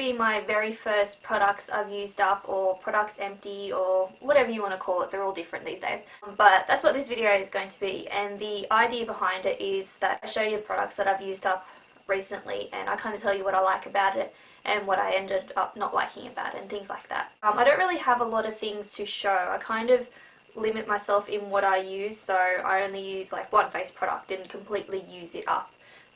be my very first products I've used up, or products empty, or whatever you want to call it. They're all different these days. But that's what this video is going to be, and the idea behind it is that I show you products that I've used up recently, and I kind of tell you what I like about it and what I ended up not liking about it and things like that. I don't really have a lot of things to show. I kind of limit myself in what I use, so I only use like one face product and completely use it up,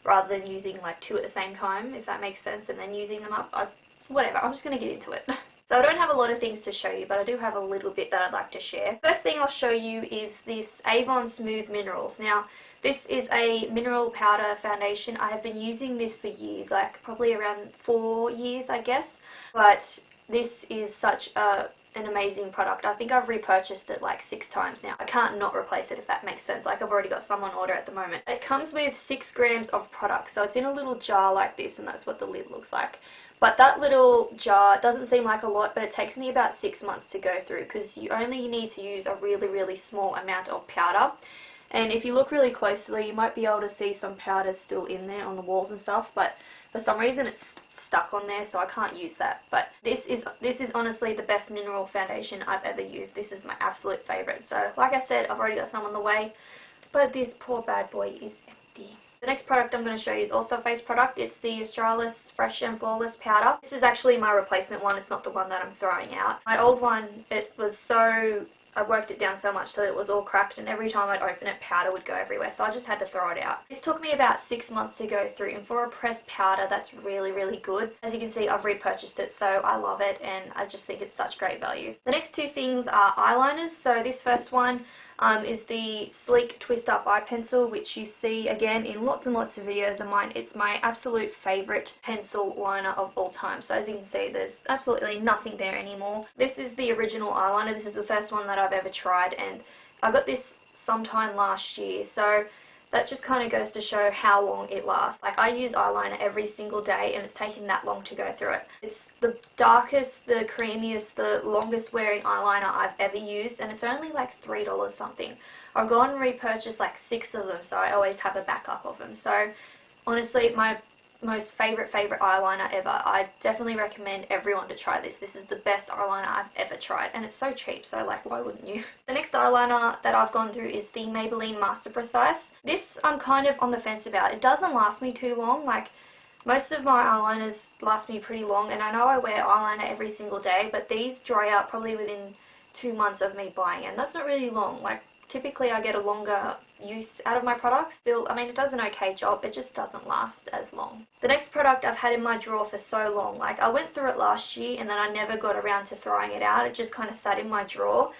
rather than using like two at the same time, if that makes sense, and then using them up. Whatever, I'm just going to get into it. So I don't have a lot of things to show you, but I do have a little bit that I'd like to share. First thing I'll show you is this Avon Smooth Minerals. Now, this is a mineral powder foundation. I have been using this for years, like probably around 4 years, I guess. But this is such an amazing product. I think I've repurchased it like 6 times now. I can't not replace it, if that makes sense. Like, I've already got some on order at the moment. It comes with 6 grams of product, so it's in a little jar like this, and that's what the lid looks like. But that little jar doesn't seem like a lot, but it takes me about 6 months to go through, because you only need to use a really, really small amount of powder. And if you look really closely, you might be able to see some powder still in there on the walls and stuff, but for some reason it's stuck on there, so I can't use that. But this is honestly the best mineral foundation I've ever used. This is my absolute favourite. So like I said, I've already got some on the way, but this poor bad boy is empty. The next product I'm going to show you is also a face product. It's the Australis Fresh and Flawless Powder. This is actually my replacement one. It's not the one that I'm throwing out. My old one, I worked it down so much so that it was all cracked, and every time I'd open it, powder would go everywhere, so I just had to throw it out. This took me about 6 months to go through, and for a pressed powder, that's really, really good. As you can see, I've repurchased it, so I love it, and I just think it's such great value. The next 2 things are eyeliners. So this first one is the Sleek Twist Up Eye Pencil, which you see again in lots and lots of videos of mine. It's my absolute favourite pencil liner of all time. So as you can see, there's absolutely nothing there anymore. This is the original eyeliner. This is the first one that I've ever tried, and I got this sometime last year. So that just kind of goes to show how long it lasts. Like, I use eyeliner every single day, and it's taken that long to go through it. It's the darkest, the creamiest, the longest wearing eyeliner I've ever used, and it's only like $3 something. I've gone and repurchased like 6 of them, so I always have a backup of them. So honestly, my most favourite eyeliner ever. I definitely recommend everyone to try this. This is the best eyeliner I've ever tried, and it's so cheap, so like, why wouldn't you? The next eyeliner that I've gone through is the Maybelline Master Precise. This I'm kind of on the fence about. It doesn't last me too long. Like, most of my eyeliners last me pretty long, and I know I wear eyeliner every single day, but these dry out probably within 2 months of me buying it, and that's not really long. Like, typically I get a longer use out of my products. Still, I mean, it does an okay job, it just doesn't last as long. The next product I've had in my drawer for so long. Like, I went through it last year and then I never got around to throwing it out. It just kind of sat in my drawer.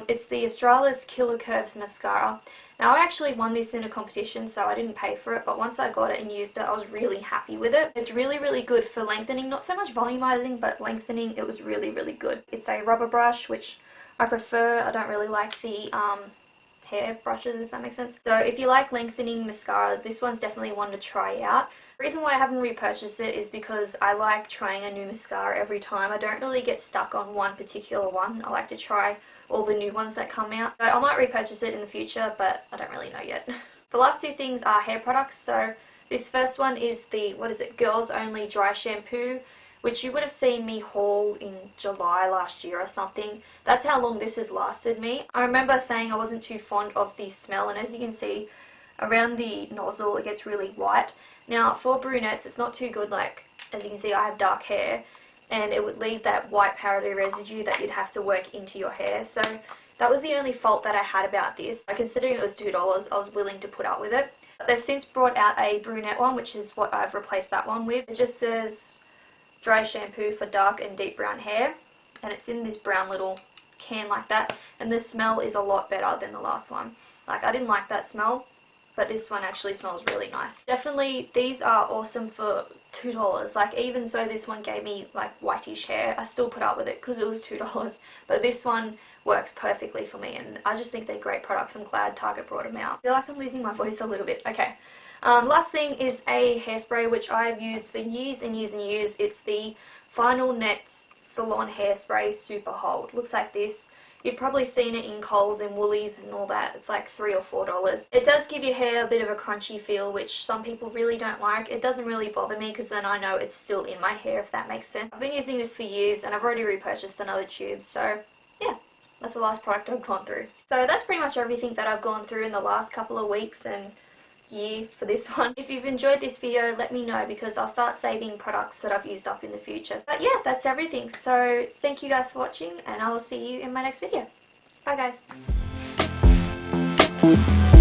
It's the Australis Killer Curves Mascara. Now, I actually won this in a competition, so I didn't pay for it, but once I got it and used it, I was really happy with it. It's really, really good for lengthening, not so much volumizing, but lengthening. It was really, really good. It's a rubber brush, which I prefer. I don't really like the hair brushes, if that makes sense. So if you like lengthening mascaras, this one's definitely one to try out. The reason why I haven't repurchased it is because I like trying a new mascara every time. I don't really get stuck on one particular one. I like to try all the new ones that come out. So I might repurchase it in the future, but I don't really know yet. The last 2 things are hair products. So this first one is the, Girlz Only Dry Shampoo, which you would have seen me haul in July last year or something. That's how long this has lasted me. I remember saying I wasn't too fond of the smell, and as you can see, around the nozzle it gets really white. Now, for brunettes, it's not too good. Like, as you can see, I have dark hair, and it would leave that white powdery residue that you'd have to work into your hair. So that was the only fault that I had about this. Considering it was $2, I was willing to put up with it. But they've since brought out a brunette one, which is what I've replaced that one with. It just says dry shampoo for dark and deep brown hair, and it's in this brown little can like that, and the smell is a lot better than the last one. Like, I didn't like that smell, but this one actually smells really nice. Definitely, these are awesome for $2. Like, even so, this one gave me like whitish hair. I still put up with it because it was $2, but this one works perfectly for me, and I just think they're great products. I'm glad Target brought them out. I feel like I'm losing my voice a little bit. Okay. Last thing is a hairspray, which I've used for years and years and years. It's the Final Net Salon Hairspray Super Hold. Looks like this. You've probably seen it in Coles and Woolies and all that. It's like $3 or $4. It does give your hair a bit of a crunchy feel, which some people really don't like. It doesn't really bother me because then I know it's still in my hair, if that makes sense. I've been using this for years and I've already repurchased another tube, so yeah. That's the last product I've gone through. So that's pretty much everything that I've gone through in the last couple of weeks and year for this one. If you've enjoyed this video, let me know because I'll start saving products that I've used up in the future. But yeah, that's everything. So thank you guys for watching and I will see you in my next video. Bye guys.